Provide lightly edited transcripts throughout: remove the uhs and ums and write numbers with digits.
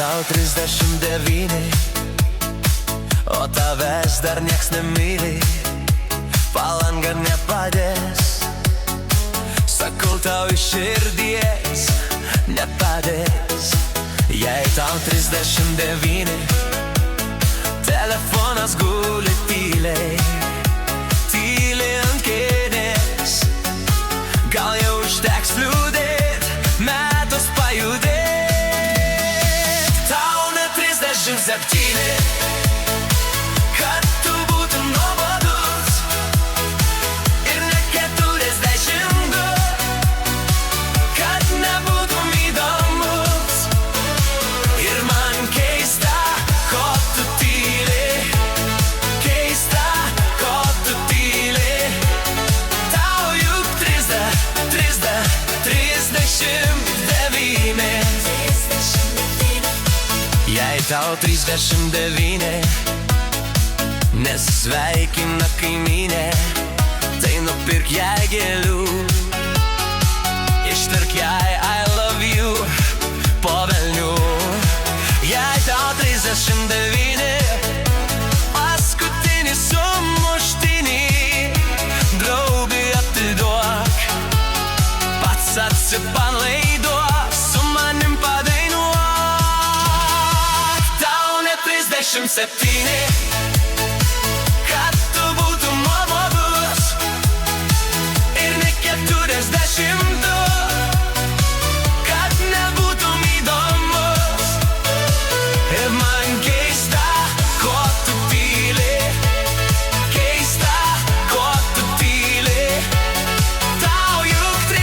tau 39, o tavęs dar nieks nemyli, palanga nepadės. Sakau tau iš širdies, nepadės. Jei tau 39, telefonas guli tyliai, tyliai ant kėdės. Gal jau užteks liūdėt, metus pajudėt. Tau net 37, kad tu būtum nuobodus, ir ne 42, kad nebūtum įdomus. Ir man keista, ko tu tyli, keista, ko tu tyli. Tau juk 39. Jei tau 39, nesveikina kaimynė, tai nupirk jai gėlių, ištark jai I love you po velnių. Jei tau 39, paskutinį sumuštinį draugai atiduok, pats atsipalaiduok, su manim padainuok. Tau net 37, kad tu būtum nuobodus, ir ne 42, kad nebūtum įdomus. Ir man keista, ko tu tyli, keista, ko tu tyli. Tau juk 39.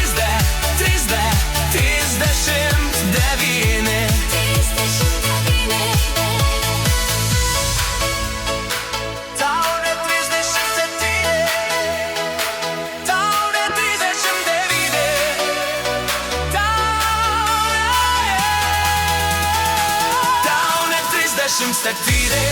Tau net 37, tau net 39, tau net 37.